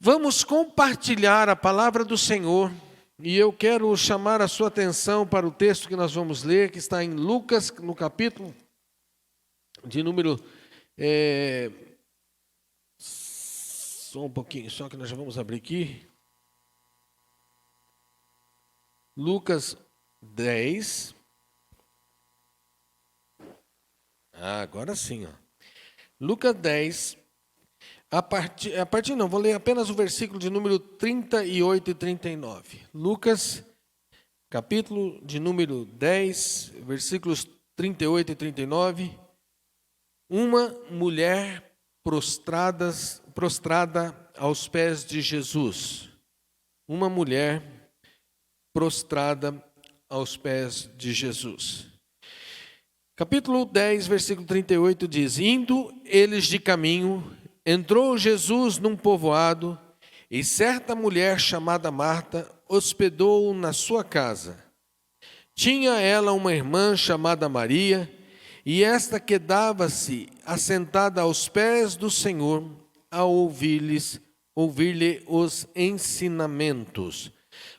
Vamos compartilhar a palavra do Senhor e eu quero chamar a sua atenção para o texto que nós vamos ler, que está em Lucas, no capítulo de número... Só um pouquinho, só que nós já vamos abrir aqui. Lucas 10. Agora sim, ó. Lucas 10. Vou ler apenas o versículo de número 38 e 39. Lucas, capítulo de número 10, versículos 38 e 39. Uma mulher prostrada aos pés de Jesus. Uma mulher prostrada aos pés de Jesus. Capítulo 10, versículo 38 diz: Indo eles de caminho, entrou Jesus num povoado, e certa mulher chamada Marta hospedou-o na sua casa. Tinha ela uma irmã chamada Maria, e esta quedava-se assentada aos pés do Senhor, a ouvir-lhe os ensinamentos.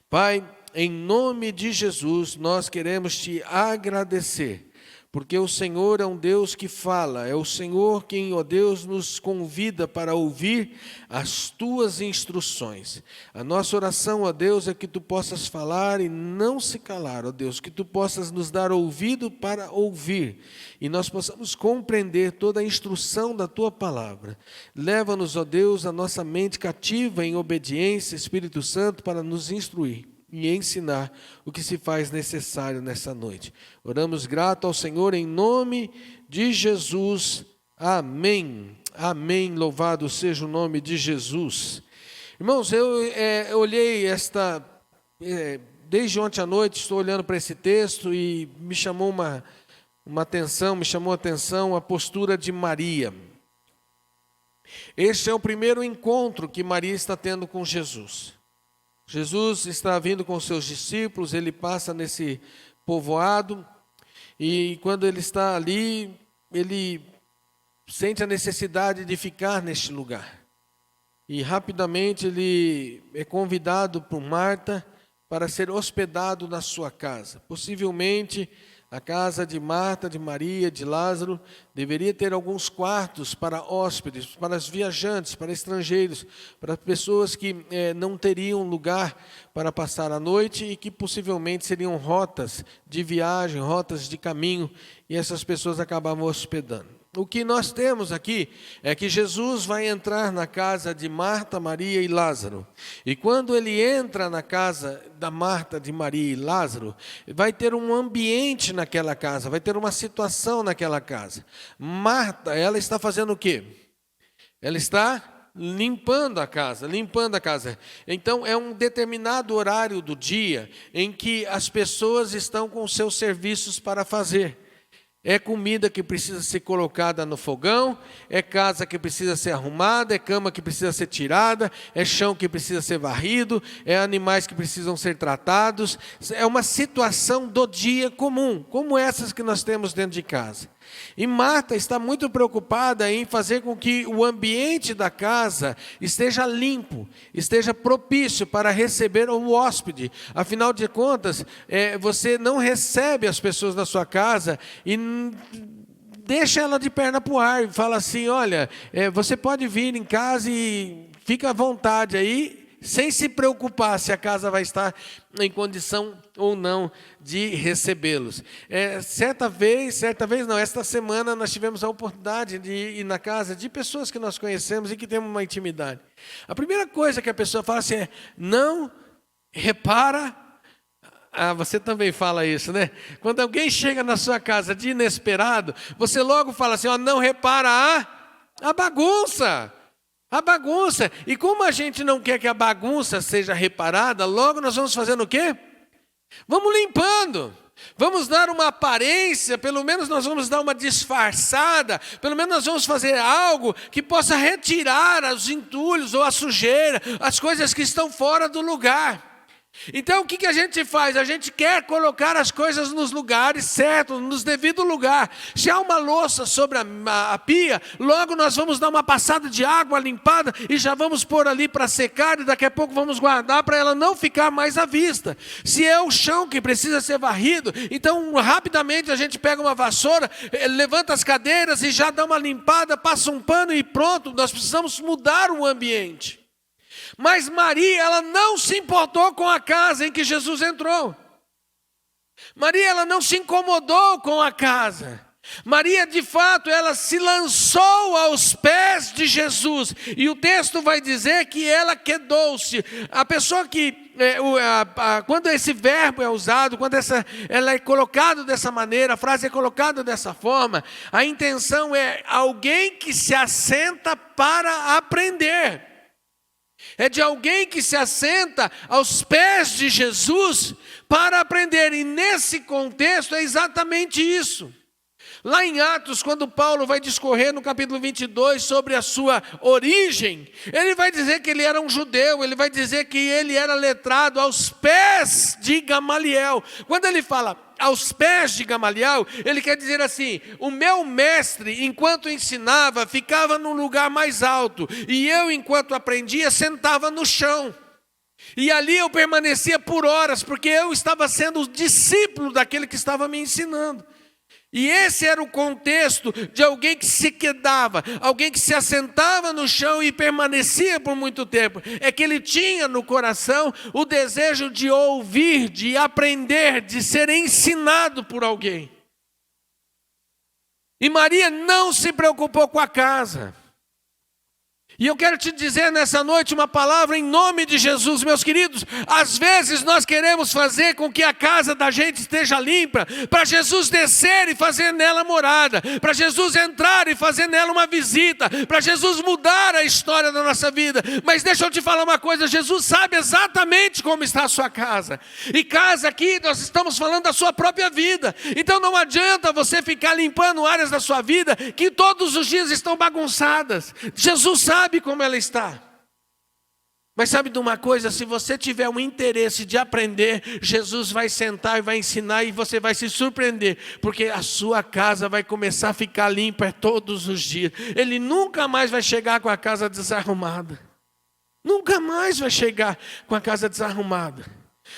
Pai, em nome de Jesus, nós queremos te agradecer, porque o Senhor é um Deus que fala, é o Senhor quem, ó Deus, nos convida para ouvir as tuas instruções. A nossa oração, ó Deus, é que tu possas falar e não se calar, ó Deus, que tu possas nos dar ouvido para ouvir e nós possamos compreender toda a instrução da tua palavra. Leva-nos, ó Deus, a nossa mente cativa em obediência, Espírito Santo, para nos instruir e ensinar o que se faz necessário nessa noite. Oramos grato ao Senhor em nome de Jesus. Amém. Amém. Louvado seja o nome de Jesus. Irmãos, eu olhei desde ontem à noite, estou olhando para esse texto e me chamou a atenção a postura de Maria. Este é o primeiro encontro que Maria está tendo com Jesus. Jesus está vindo com seus discípulos, ele passa nesse povoado e quando ele está ali, ele sente a necessidade de ficar neste lugar. E rapidamente ele é convidado por Marta para ser hospedado na sua casa. Possivelmente a casa de Marta, de Maria, de Lázaro, deveria ter alguns quartos para hóspedes, para os viajantes, para estrangeiros, para pessoas que não teriam lugar para passar a noite e que possivelmente seriam rotas de viagem, rotas de caminho, e essas pessoas acabavam hospedando. O que nós temos aqui é que Jesus vai entrar na casa de Marta, Maria e Lázaro. E quando ele entra na casa da Marta, de Maria e Lázaro, vai ter um ambiente naquela casa, vai ter uma situação naquela casa. Marta, ela está fazendo o quê? Ela está limpando a casa. Então, é um determinado horário do dia em que as pessoas estão com seus serviços para fazer. É comida que precisa ser colocada no fogão, é casa que precisa ser arrumada, é cama que precisa ser tirada, é chão que precisa ser varrido, é animais que precisam ser tratados. É uma situação do dia comum, como essas que nós temos dentro de casa. E Marta está muito preocupada em fazer com que o ambiente da casa esteja limpo, esteja propício para receber o hóspede. Afinal de contas, você não recebe as pessoas da sua casa e deixa ela de perna para o ar e fala assim: olha, você pode vir em casa e fica à vontade aí, sem se preocupar se a casa vai estar em condição ou não de recebê-los. Esta semana nós tivemos a oportunidade de ir na casa de pessoas que nós conhecemos e que temos uma intimidade. A primeira coisa que a pessoa fala assim é: não repara. Você também fala isso, né? Quando alguém chega na sua casa de inesperado, você logo fala assim: não repara a bagunça. A bagunça. E como a gente não quer que a bagunça seja reparada, logo nós vamos fazendo o quê? Vamos limpando. Vamos dar uma aparência, pelo menos nós vamos dar uma disfarçada, pelo menos nós vamos fazer algo que possa retirar os entulhos ou a sujeira, as coisas que estão fora do lugar. Então o que a gente faz? A gente quer colocar as coisas nos lugares certos, nos devido lugar. Se há uma louça sobre a pia, logo nós vamos dar uma passada de água limpada e já vamos pôr ali para secar e daqui a pouco vamos guardar para ela não ficar mais à vista. Se é o chão que precisa ser varrido, então rapidamente a gente pega uma vassoura, levanta as cadeiras e já dá uma limpada, passa um pano e pronto, nós precisamos mudar o ambiente. Mas Maria, ela não se importou com a casa em que Jesus entrou. Maria, ela não se incomodou com a casa. Maria, de fato, ela se lançou aos pés de Jesus. E o texto vai dizer que ela quedou-se. A pessoa que, quando esse verbo é usado, quando ela é colocada dessa maneira, a frase é colocada dessa forma, a intenção é alguém que se assenta para aprender. É de alguém que se assenta aos pés de Jesus para aprender. E nesse contexto é exatamente isso. Lá em Atos, quando Paulo vai discorrer no capítulo 22 sobre a sua origem, ele vai dizer que ele era um judeu, ele vai dizer que ele era letrado aos pés de Gamaliel. Quando ele fala aos pés de Gamaliel, ele quer dizer assim: o meu mestre, enquanto ensinava, ficava num lugar mais alto, e eu, enquanto aprendia, sentava no chão. E ali eu permanecia por horas, porque eu estava sendo o discípulo daquele que estava me ensinando. E esse era o contexto de alguém que se quedava, alguém que se assentava no chão e permanecia por muito tempo. É que ele tinha no coração o desejo de ouvir, de aprender, de ser ensinado por alguém. E Maria não se preocupou com a casa. E eu quero te dizer nessa noite uma palavra em nome de Jesus, meus queridos. Às vezes nós queremos fazer com que a casa da gente esteja limpa, para Jesus descer e fazer nela morada, para Jesus entrar e fazer nela uma visita, para Jesus mudar a história da nossa vida. Mas deixa eu te falar uma coisa, Jesus sabe exatamente como está a sua casa. E casa aqui, nós estamos falando da sua própria vida. Então não adianta você ficar limpando áreas da sua vida que todos os dias estão bagunçadas. Jesus sabe como ela está. Mas sabe de uma coisa? Se você tiver um interesse de aprender, Jesus vai sentar e vai ensinar e você vai se surpreender, porque a sua casa vai começar a ficar limpa todos os dias. Ele nunca mais vai chegar com a casa desarrumada. Nunca mais vai chegar com a casa desarrumada.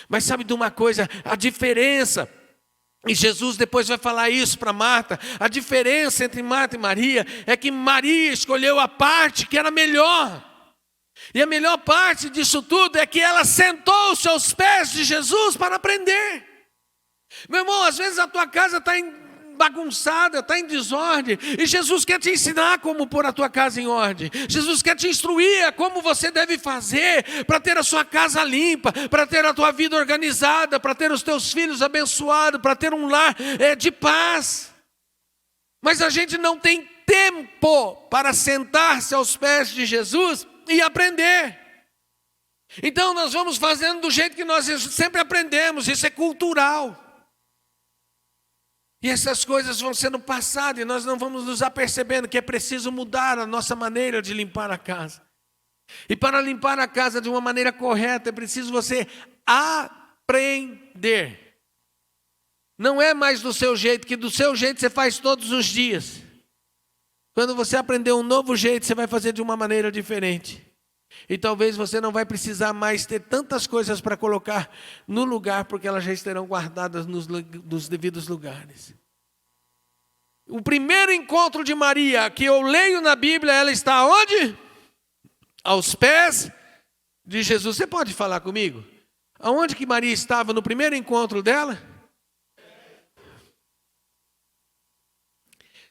Mas sabe de uma coisa? A diferença, e Jesus depois vai falar isso para Marta, a diferença entre Marta e Maria é que Maria escolheu a parte que era melhor. E a melhor parte disso tudo é que ela sentou-se aos pés de Jesus para aprender. Meu irmão, às vezes a tua casa está bagunçada, está em desordem, e Jesus quer te ensinar como pôr a tua casa em ordem. Jesus quer te instruir a como você deve fazer para ter a sua casa limpa, para ter a tua vida organizada, para ter os teus filhos abençoados, para ter um lar de paz. Mas a gente não tem tempo para sentar-se aos pés de Jesus e aprender. Então nós vamos fazendo do jeito que nós sempre aprendemos, isso é cultural. E essas coisas vão sendo passadas e nós não vamos nos apercebendo que é preciso mudar a nossa maneira de limpar a casa. E para limpar a casa de uma maneira correta é preciso você aprender. Não é mais do seu jeito, que do seu jeito você faz todos os dias. Quando você aprender um novo jeito, você vai fazer de uma maneira diferente. E talvez você não vai precisar mais ter tantas coisas para colocar no lugar, porque elas já estarão guardadas nos devidos lugares. O primeiro encontro de Maria, que eu leio na Bíblia, ela está onde? Aos pés de Jesus. Você pode falar comigo? Aonde que Maria estava no primeiro encontro dela?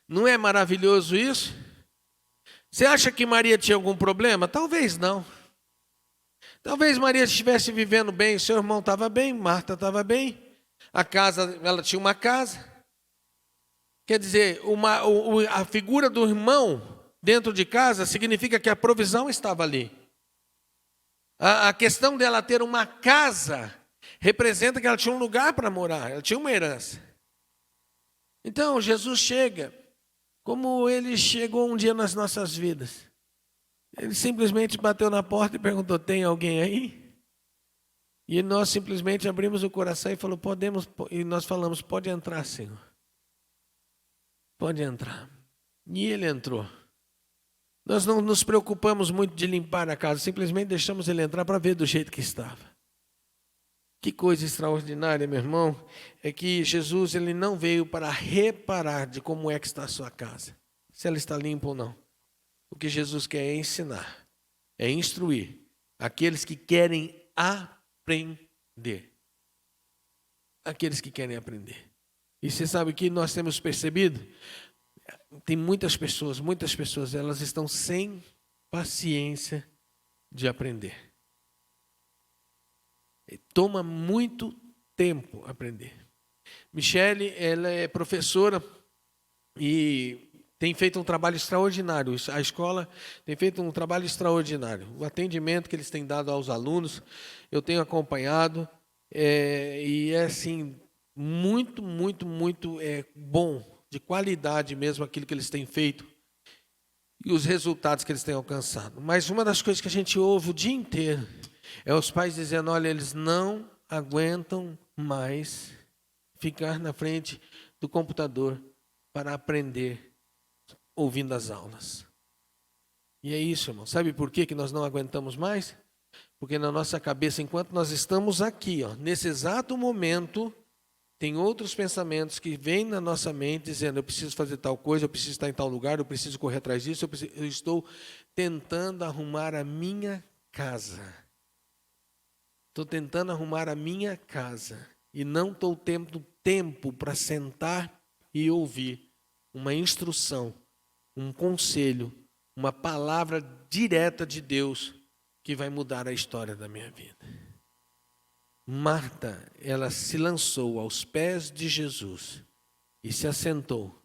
Não é maravilhoso isso? Você acha que Maria tinha algum problema? Talvez não. Talvez Maria estivesse vivendo bem, seu irmão estava bem, Marta estava bem, a casa, ela tinha uma casa. Quer dizer, a figura do irmão dentro de casa significa que a provisão estava ali. A questão dela ter uma casa representa que ela tinha um lugar para morar, ela tinha uma herança. Então Jesus chega, como ele chegou um dia nas nossas vidas. Ele simplesmente bateu na porta e perguntou: tem alguém aí? E nós simplesmente abrimos o coração e nós falamos, pode entrar, Senhor. Pode entrar. E ele entrou. Nós não nos preocupamos muito de limpar a casa, simplesmente deixamos ele entrar para ver do jeito que estava. Que coisa extraordinária, meu irmão, é que Jesus ele não veio para reparar de como é que está a sua casa, se ela está limpa ou não. O que Jesus quer é ensinar, é instruir aqueles que querem aprender. Aqueles que querem aprender. E você sabe o que nós temos percebido? Tem muitas pessoas, elas estão sem paciência de aprender. Toma muito tempo aprender. Michele, ela é professora e tem feito um trabalho extraordinário. A escola tem feito um trabalho extraordinário. O atendimento que eles têm dado aos alunos, eu tenho acompanhado, e é assim, muito bom, de qualidade mesmo aquilo que eles têm feito e os resultados que eles têm alcançado. Mas uma das coisas que a gente ouve o dia inteiro é os pais dizendo, olha, eles não aguentam mais ficar na frente do computador para aprender ouvindo as aulas. E é isso, irmão. Sabe por que nós não aguentamos mais? Porque na nossa cabeça, enquanto nós estamos aqui, nesse exato momento, tem outros pensamentos que vêm na nossa mente dizendo, eu preciso fazer tal coisa, eu preciso estar em tal lugar, eu preciso correr atrás disso, eu estou tentando arrumar a minha casa. Estou tentando arrumar a minha casa e não estou tendo tempo para sentar e ouvir uma instrução, um conselho, uma palavra direta de Deus que vai mudar a história da minha vida. Marta, ela se lançou aos pés de Jesus e se assentou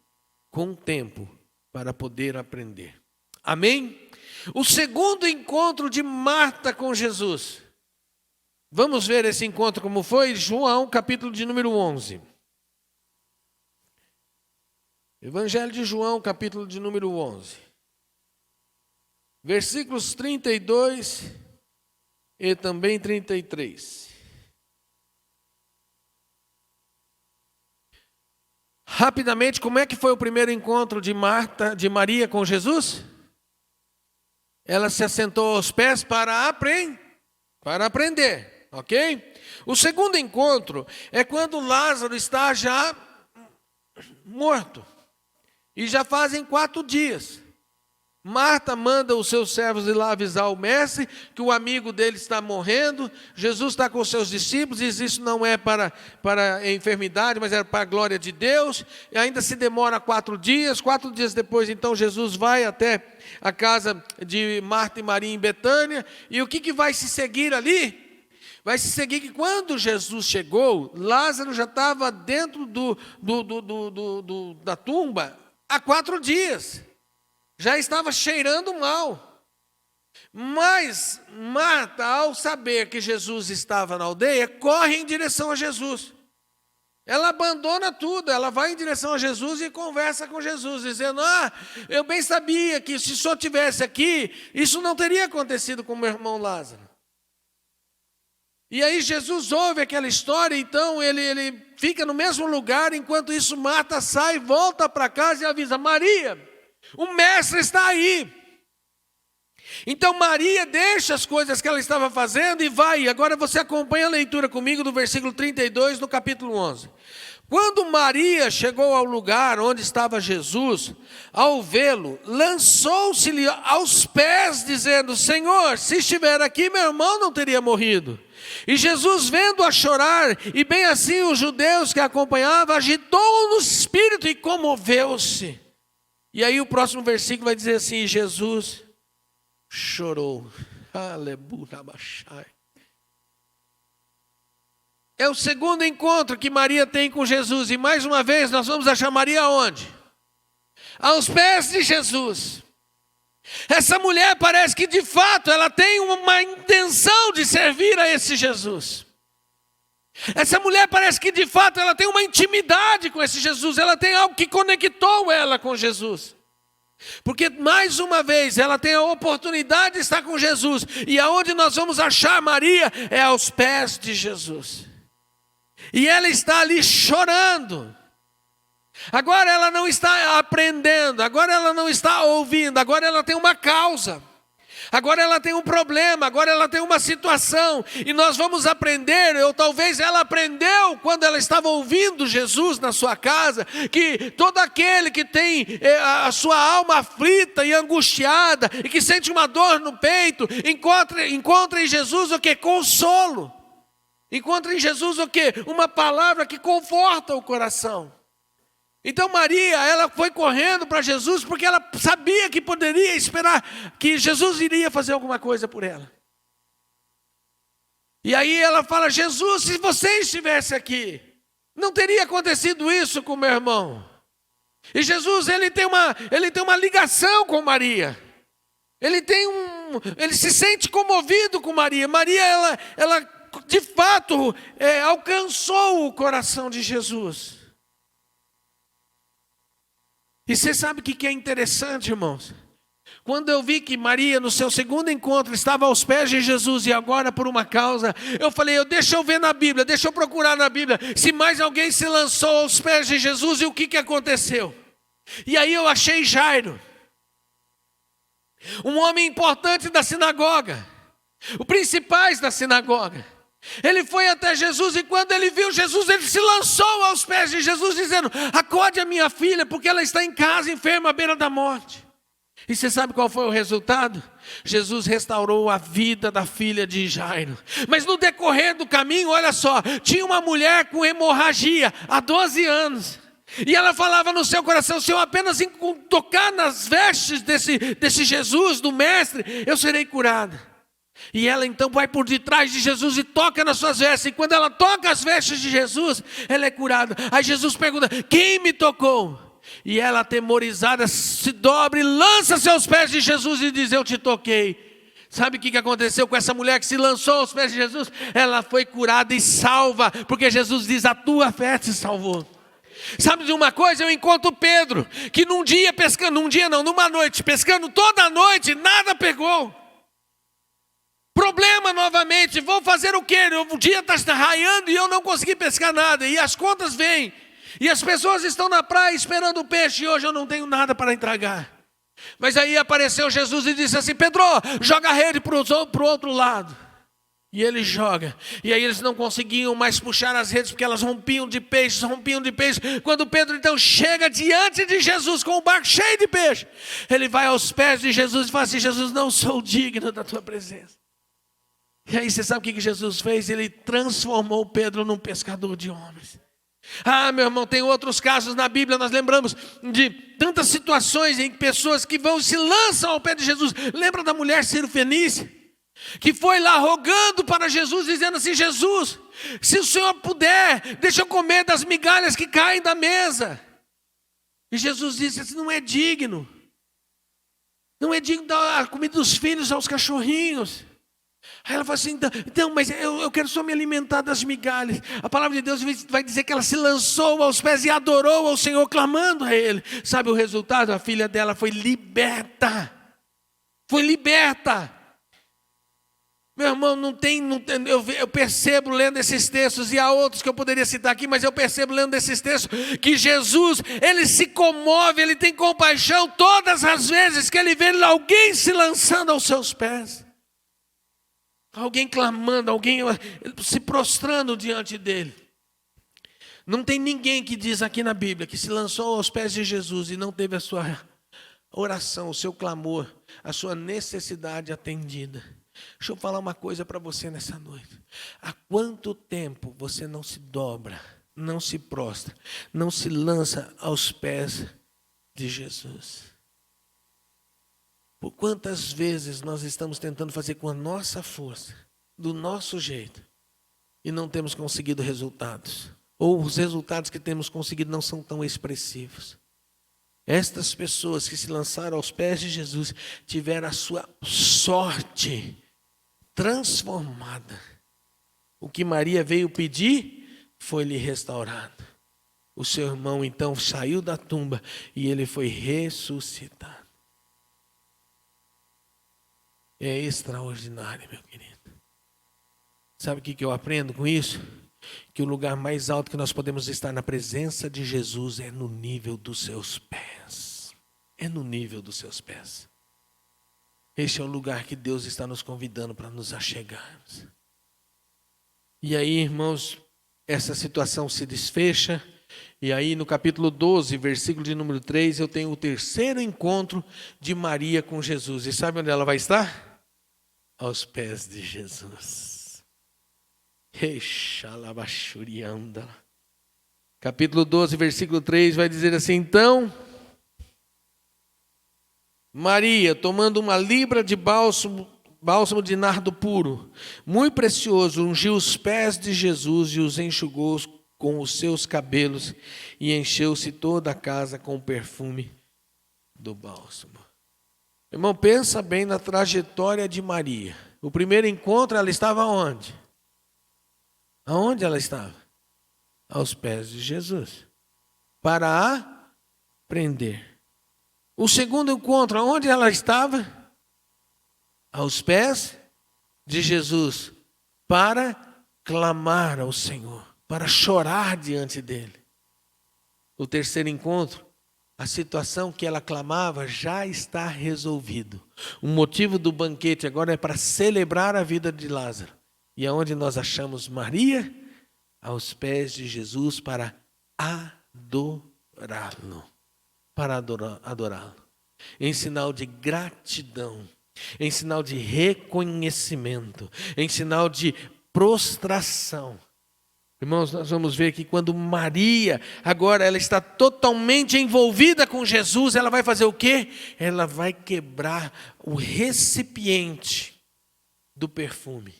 com tempo para poder aprender. Amém? O segundo encontro de Marta com Jesus. Vamos ver esse encontro como foi? João, capítulo de número 11. Evangelho de João, capítulo de número 11. Versículos 32 e também 33. Rapidamente, como é que foi o primeiro encontro de Maria com Jesus? Ela se assentou aos pés para aprender. Ok? O segundo encontro é quando Lázaro está já morto. E já fazem 4 dias. Marta manda os seus servos ir lá avisar o mestre que o amigo dele está morrendo. Jesus está com os seus discípulos e diz, isso não é para a enfermidade, mas é para a glória de Deus. E ainda se demora 4 dias. 4 dias depois, então, Jesus vai até a casa de Marta e Maria em Betânia. E o que vai se seguir ali? Vai se seguir que quando Jesus chegou, Lázaro já estava dentro da tumba há 4 dias. Já estava cheirando mal. Mas Marta, ao saber que Jesus estava na aldeia, corre em direção a Jesus. Ela abandona tudo, ela vai em direção a Jesus e conversa com Jesus, dizendo, eu bem sabia que se só tivesse aqui, isso não teria acontecido com meu irmão Lázaro. E aí Jesus ouve aquela história, então ele fica no mesmo lugar, enquanto isso Marta sai, volta para casa e avisa, Maria, o mestre está aí. Então Maria deixa as coisas que ela estava fazendo e vai. Agora você acompanha a leitura comigo do versículo 32 do capítulo 11. Quando Maria chegou ao lugar onde estava Jesus, ao vê-lo, lançou-se-lhe aos pés, dizendo, Senhor, se estiver aqui, meu irmão não teria morrido. E Jesus, vendo-a chorar, e bem assim os judeus que a acompanhavam, agitou no espírito e comoveu-se. E aí o próximo versículo vai dizer assim, Jesus chorou. Aleluia. É o segundo encontro que Maria tem com Jesus. E mais uma vez nós vamos achar Maria onde? Aos pés de Jesus. Essa mulher parece que de fato ela tem uma intenção de servir a esse Jesus. Essa mulher parece que de fato ela tem uma intimidade com esse Jesus. Ela tem algo que conectou ela com Jesus. Porque mais uma vez ela tem a oportunidade de estar com Jesus. E aonde nós vamos achar Maria é aos pés de Jesus. E ela está ali chorando. Agora ela não está aprendendo, agora ela não está ouvindo, agora ela tem uma causa. Agora ela tem um problema, agora ela tem uma situação, e nós vamos aprender, ou talvez ela aprendeu quando ela estava ouvindo Jesus na sua casa, que todo aquele que tem a sua alma aflita e angustiada, e que sente uma dor no peito, encontra em Jesus o que? Consolo. Encontra em Jesus o que? Uma palavra que conforta o coração. Então Maria, ela foi correndo para Jesus porque ela sabia que poderia esperar que Jesus iria fazer alguma coisa por ela. E aí ela fala: Jesus, se você estivesse aqui, não teria acontecido isso com meu irmão. E Jesus, ele tem uma ligação com Maria. Ele se sente comovido com Maria. Maria, ela de fato alcançou o coração de Jesus. E você sabe o que é interessante, irmãos? Quando eu vi que Maria, no seu segundo encontro, estava aos pés de Jesus e agora por uma causa, eu falei: deixa eu ver na Bíblia, deixa eu procurar na Bíblia, se mais alguém se lançou aos pés de Jesus e o que aconteceu. E aí eu achei Jairo, um homem importante da sinagoga, os principais da sinagoga. Ele foi até Jesus e quando ele viu Jesus, ele se lançou aos pés de Jesus dizendo: acode a minha filha, porque ela está em casa enferma à beira da morte. E você sabe qual foi o resultado? Jesus restaurou a vida da filha de Jairo. Mas no decorrer do caminho, olha só, tinha uma mulher com hemorragia há 12 anos. E ela falava no seu coração: se eu apenas tocar nas vestes desse Jesus, do mestre, eu serei curada. E ela então vai por detrás de Jesus e toca nas suas vestes. E quando ela toca as vestes de Jesus, ela é curada. Aí Jesus pergunta: quem me tocou? E ela, atemorizada, se dobra e lança-se aos pés de Jesus e diz: eu te toquei. Sabe o que aconteceu com essa mulher que se lançou aos pés de Jesus? Ela foi curada e salva, porque Jesus diz: a tua fé te salvou. Sabe de uma coisa? Eu encontro Pedro, que numa noite, pescando toda a noite, nada pegou. Problema novamente, vou fazer o quê? O dia está raiando e eu não consegui pescar nada. E as contas vêm. E as pessoas estão na praia esperando o peixe. E hoje eu não tenho nada para entregar. Mas aí apareceu Jesus e disse assim: Pedro, joga a rede para o outro lado. E ele joga. E aí eles não conseguiam mais puxar as redes, porque elas rompiam de peixes. Quando Pedro então chega diante de Jesus com o barco cheio de peixe, ele vai aos pés de Jesus e fala assim: Jesus, não sou digno da tua presença. E aí você sabe o que Jesus fez? Ele transformou Pedro num pescador de homens. Ah, meu irmão, tem outros casos na Bíblia. Nós lembramos de tantas situações em que pessoas que vão e se lançam ao pé de Jesus. Lembra da mulher Sirofenícia, que foi lá rogando para Jesus, dizendo assim: Jesus, se o Senhor puder, deixa eu comer das migalhas que caem da mesa. E Jesus disse assim: não é digno dar a comida dos filhos aos cachorrinhos. Aí ela fala assim: então, mas eu quero só me alimentar das migalhas. A palavra de Deus vai dizer que ela se lançou aos pés e adorou ao Senhor, clamando a Ele. Sabe o resultado? A filha dela foi liberta. Foi liberta. Meu irmão, eu percebo lendo esses textos, e há outros que eu poderia citar aqui, mas eu percebo lendo esses textos que Jesus, ele se comove, ele tem compaixão todas as vezes que ele vê alguém se lançando aos seus pés. Alguém clamando, alguém se prostrando diante dele. Não tem ninguém que diz aqui na Bíblia que se lançou aos pés de Jesus e não teve a sua oração, o seu clamor, a sua necessidade atendida. Deixa eu falar uma coisa para você nessa noite. Há quanto tempo você não se dobra, não se prostra, não se lança aos pés de Jesus? Por quantas vezes nós estamos tentando fazer com a nossa força, do nosso jeito, e não temos conseguido resultados? Ou os resultados que temos conseguido não são tão expressivos. Estas pessoas que se lançaram aos pés de Jesus tiveram a sua sorte transformada. O que Maria veio pedir foi-lhe restaurado. O seu irmão então saiu da tumba e ele foi ressuscitado. é extraordinária, meu querido. Sabe o que eu aprendo com isso? Que o lugar mais alto que nós podemos estar na presença de Jesus é no nível dos seus pés. É no nível dos seus pés. Este é o lugar que Deus está nos convidando para nos achegarmos. E aí, irmãos, essa situação se desfecha. E aí no capítulo 12, versículo de número 3, eu tenho o terceiro encontro de Maria com Jesus. E sabe onde ela vai estar? Aos pés de Jesus. Capítulo 12, versículo 3 vai dizer assim: então, Maria, tomando uma libra de bálsamo de nardo puro, muito precioso, ungiu os pés de Jesus e os enxugou com os seus cabelos, e encheu-se toda a casa com o perfume do bálsamo. Irmão, pensa bem na trajetória de Maria. O primeiro encontro, ela estava onde? Aonde ela estava? Aos pés de Jesus, para aprender. O segundo encontro, aonde ela estava? Aos pés de Jesus, para clamar ao Senhor, para chorar diante dele. O terceiro encontro, a situação que ela clamava já está resolvido. O motivo do banquete agora é para celebrar a vida de Lázaro. E aonde nós achamos Maria? Aos pés de Jesus para adorá-lo. Para adorá-lo. Em sinal de gratidão, em sinal de reconhecimento, em sinal de prostração. Irmãos, nós vamos ver que quando Maria, agora ela está totalmente envolvida com Jesus, ela vai fazer o quê? Ela vai quebrar o recipiente do perfume.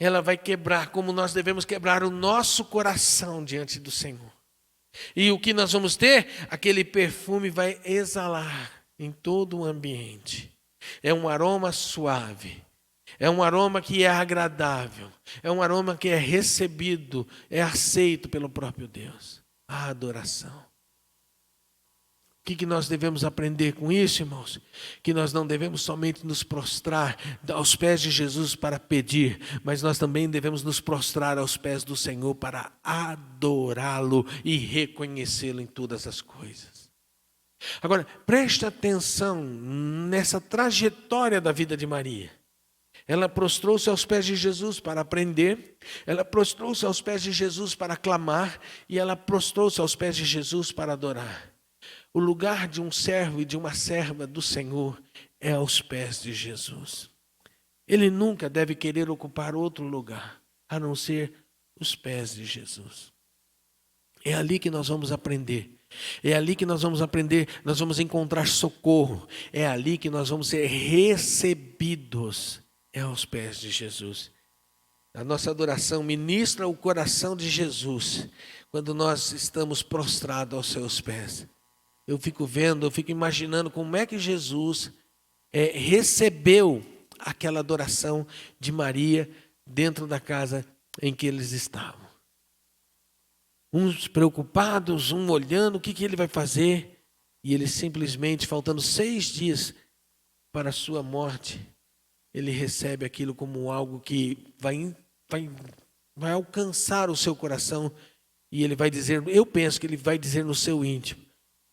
Ela vai quebrar como nós devemos quebrar o nosso coração diante do Senhor. E o que nós vamos ter? Aquele perfume vai exalar em todo o ambiente. É um aroma suave. É um aroma que é agradável. É um aroma que é recebido, é aceito pelo próprio Deus. A adoração. O que nós devemos aprender com isso, irmãos? Que nós não devemos somente nos prostrar aos pés de Jesus para pedir, mas nós também devemos nos prostrar aos pés do Senhor para adorá-lo e reconhecê-lo em todas as coisas. Agora, preste atenção nessa trajetória da vida de Maria. Ela prostrou-se aos pés de Jesus para aprender, ela prostrou-se aos pés de Jesus para clamar e ela prostrou-se aos pés de Jesus para adorar. O lugar de um servo e de uma serva do Senhor é aos pés de Jesus. Ele nunca deve querer ocupar outro lugar, a não ser os pés de Jesus. É ali que nós vamos aprender. É ali que nós vamos aprender, nós vamos encontrar socorro. É ali que nós vamos ser recebidos. É aos pés de Jesus. A nossa adoração ministra o coração de Jesus quando nós estamos prostrados aos seus pés. Eu fico imaginando como é que Jesus recebeu aquela adoração de Maria dentro da casa em que eles estavam. Uns preocupados, um olhando o que ele vai fazer, e ele simplesmente, faltando 6 dias para a sua morte, ele recebe aquilo como algo que vai alcançar o seu coração, e ele vai dizer, eu penso que ele vai dizer no seu íntimo,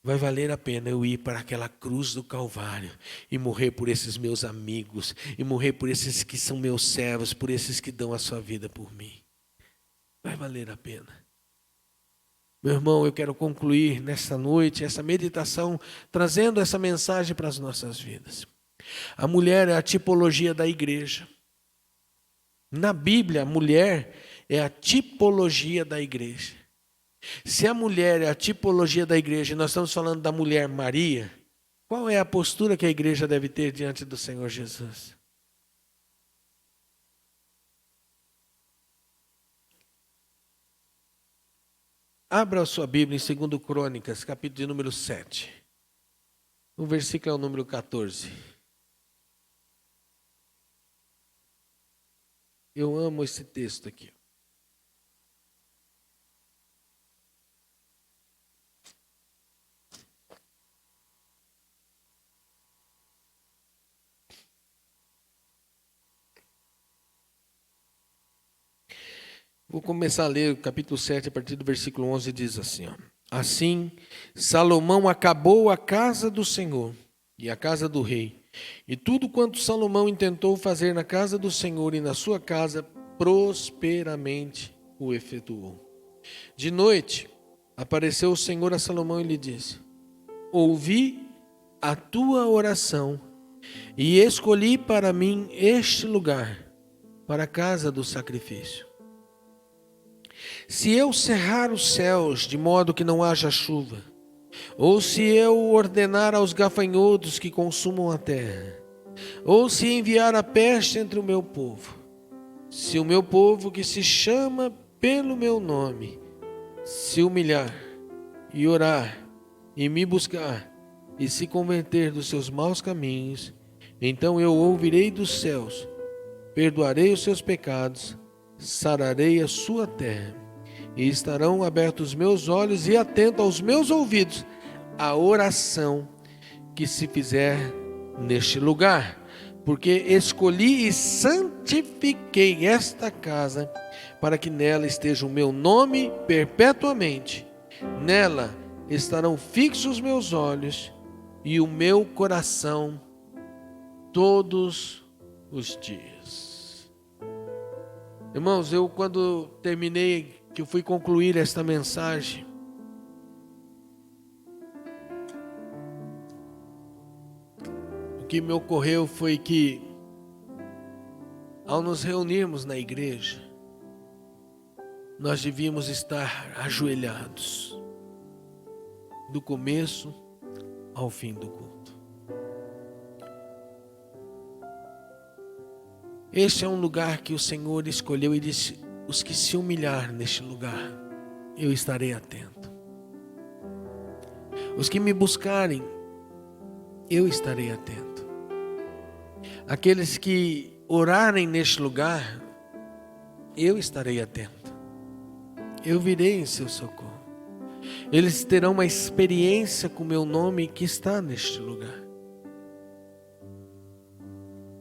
vai valer a pena eu ir para aquela cruz do Calvário e morrer por esses meus amigos, e morrer por esses que são meus servos, por esses que dão a sua vida por mim. Vai valer a pena. Meu irmão, eu quero concluir nesta noite essa meditação, trazendo essa mensagem para as nossas vidas. A mulher é a tipologia da igreja. Na Bíblia, a mulher é a tipologia da igreja. Se a mulher é a tipologia da igreja, e nós estamos falando da mulher Maria, qual é a postura que a igreja deve ter diante do Senhor Jesus? Abra a sua Bíblia em 2 Crônicas, capítulo de número 7. O versículo é o número 14. Eu amo esse texto aqui. Vou começar a ler o capítulo 7, a partir do versículo 11, diz assim, ó. Assim, Salomão acabou a casa do Senhor e a casa do rei, e tudo quanto Salomão intentou fazer na casa do Senhor e na sua casa, prosperamente o efetuou. De noite, apareceu o Senhor a Salomão e lhe disse: ouvi a tua oração e escolhi para mim este lugar, para a casa do sacrifício. Se eu cerrar os céus de modo que não haja chuva, ou se eu ordenar aos gafanhotos que consumam a terra, ou se enviar a peste entre o meu povo, se o meu povo que se chama pelo meu nome se humilhar e orar e me buscar e se converter dos seus maus caminhos, então eu ouvirei dos céus, perdoarei os seus pecados, sararei a sua terra, e estarão abertos os meus olhos e atento aos meus ouvidos a oração que se fizer neste lugar, porque escolhi e santifiquei esta casa para que nela esteja o meu nome perpetuamente. Nela estarão fixos os meus olhos e o meu coração todos os dias. Irmãos, eu quando terminei, que eu fui concluir esta mensagem, o que me ocorreu foi que, ao nos reunirmos na igreja, nós devíamos estar ajoelhados, do começo ao fim do culto. Este é um lugar que o Senhor escolheu e disse: os que se humilhar neste lugar, eu estarei atento. Os que me buscarem, eu estarei atento. Aqueles que orarem neste lugar, eu estarei atento. Eu virei em seu socorro. Eles terão uma experiência com o meu nome que está neste lugar.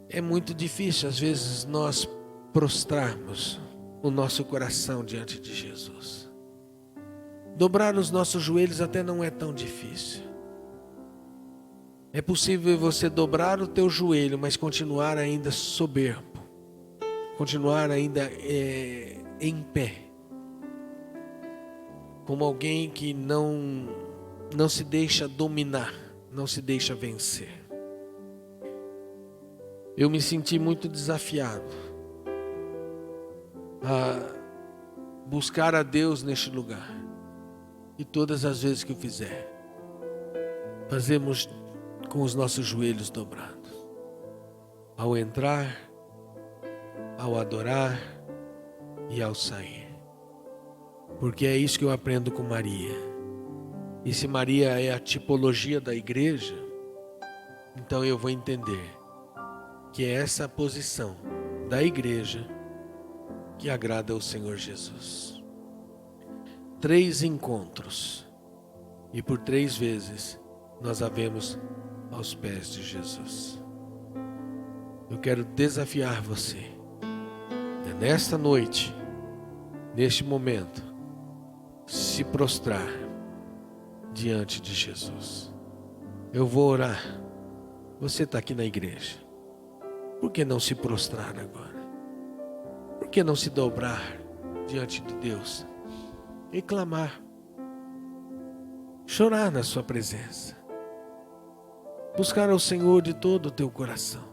É muito difícil, às vezes, nós prostrarmos o nosso coração diante de Jesus. Dobrar os nossos joelhos até não é tão difícil. É possível você dobrar o teu joelho, mas continuar ainda soberbo, continuar ainda em pé, como alguém que não se deixa dominar, não se deixa vencer. Eu me senti muito desafiado a buscar a Deus neste lugar. E todas as vezes que eu fizer, fazemos com os nossos joelhos dobrados. Ao entrar, ao adorar e ao sair. Porque é isso que eu aprendo com Maria. E se Maria é a tipologia da igreja, então eu vou entender que é essa posição da igreja que agrada ao Senhor Jesus. 3 encontros, e por 3 vezes nós a vemos aos pés de Jesus. Eu quero desafiar você, nesta noite, neste momento, se prostrar diante de Jesus. Eu vou orar. Você está aqui na igreja. Por que não se prostrar agora? Por que não se dobrar diante de Deus e clamar? Chorar na sua presença. Buscar ao Senhor de todo o teu coração.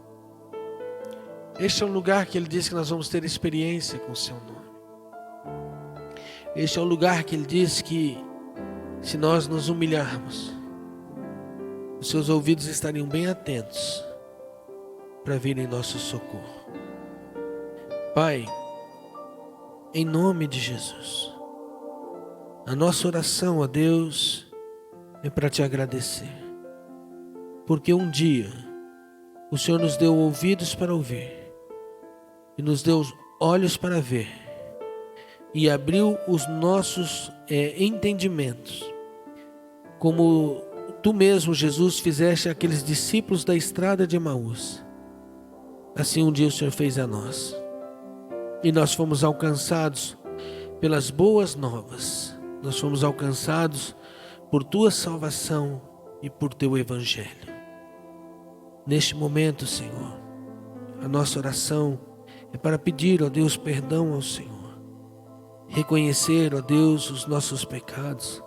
Este é um lugar que Ele diz que nós vamos ter experiência com o seu nome. Este é o lugar que Ele diz que, se nós nos humilharmos, os seus ouvidos estariam bem atentos para vir em nosso socorro. Pai, em nome de Jesus, a nossa oração a Deus é para te agradecer, porque um dia o Senhor nos deu ouvidos para ouvir e nos deu olhos para ver e abriu os nossos entendimentos, como tu mesmo, Jesus, fizeste aqueles discípulos da estrada de Emaús. Assim um dia o Senhor fez a nós. E nós fomos alcançados pelas boas novas. Nós fomos alcançados por tua salvação e por teu evangelho. Neste momento, Senhor, a nossa oração é para pedir, ó Deus, perdão ao Senhor. Reconhecer, ó Deus, os nossos pecados,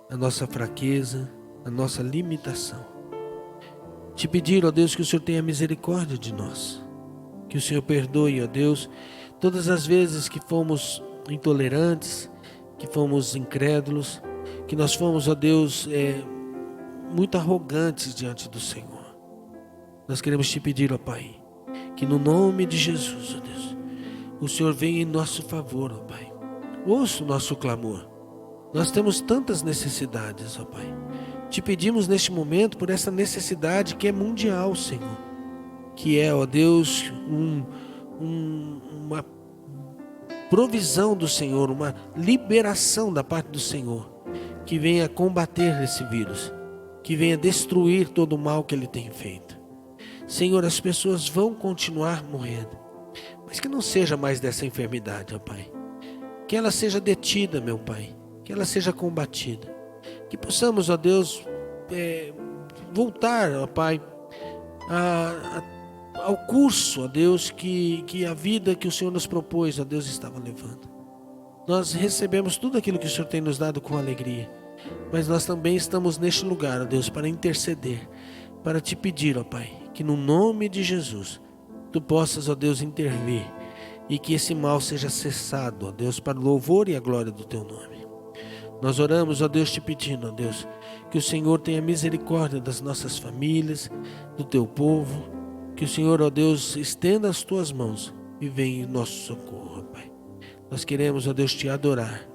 a nossa fraqueza, a nossa limitação. Te pedir, ó Deus, que o Senhor tenha misericórdia de nós. Que o Senhor perdoe, ó Deus, todas as vezes que fomos intolerantes, que fomos incrédulos, que nós fomos, ó Deus, muito arrogantes diante do Senhor. Nós queremos te pedir, ó Pai, que no nome de Jesus, ó Deus, o Senhor venha em nosso favor, ó Pai. Ouça o nosso clamor. Nós temos tantas necessidades, ó Pai. Te pedimos neste momento por essa necessidade que é mundial, Senhor. Que é, ó Deus, uma provisão do Senhor, uma liberação da parte do Senhor, que venha combater esse vírus, que venha destruir todo o mal que ele tem feito. Senhor, as pessoas vão continuar morrendo, mas que não seja mais dessa enfermidade, ó Pai. Que ela seja detida, meu Pai, que ela seja combatida. Que possamos, ó Deus, voltar, ó Pai, ao curso, ó Deus, que a vida que o Senhor nos propôs, ó Deus, estava levando. Nós recebemos tudo aquilo que o Senhor tem nos dado com alegria, mas nós também estamos neste lugar, ó Deus, para interceder, para te pedir, ó Pai, que no nome de Jesus, Tu possas, ó Deus, intervir e que esse mal seja cessado, ó Deus, para o louvor e a glória do Teu nome. Nós oramos, ó Deus, te pedindo, ó Deus, que o Senhor tenha misericórdia das nossas famílias, do Teu povo, que o Senhor, ó Deus, estenda as Tuas mãos e venha em nosso socorro, ó Pai. Nós queremos, ó Deus, te adorar,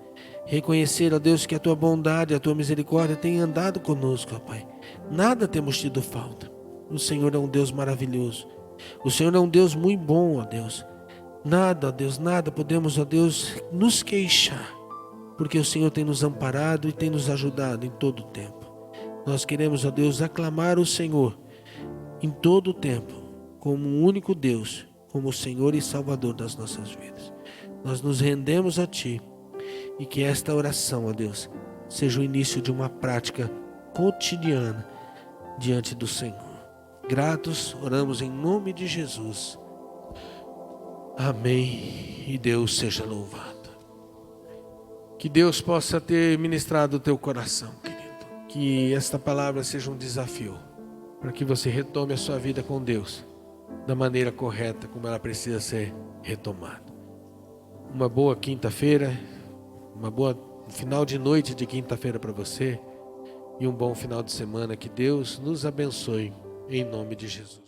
reconhecer, ó Deus, que a Tua bondade, a Tua misericórdia tem andado conosco, ó Pai. Nada temos tido falta. O Senhor é um Deus maravilhoso. O Senhor é um Deus muito bom, ó Deus. Nada, ó Deus, nada podemos, ó Deus, nos queixar, porque o Senhor tem nos amparado e tem nos ajudado em todo o tempo. Nós queremos, ó Deus, aclamar o Senhor em todo o tempo, como o único Deus, como o Senhor e Salvador das nossas vidas. Nós nos rendemos a Ti e que esta oração, ó Deus, seja o início de uma prática cotidiana diante do Senhor. Gratos, oramos em nome de Jesus. Amém. E Deus seja louvado. Que Deus possa ter ministrado o teu coração, querido. Que esta palavra seja um desafio para que você retome a sua vida com Deus da maneira correta, como ela precisa ser retomada. Uma boa quinta-feira, uma boa final de noite de quinta-feira para você e um bom final de semana. Que Deus nos abençoe em nome de Jesus.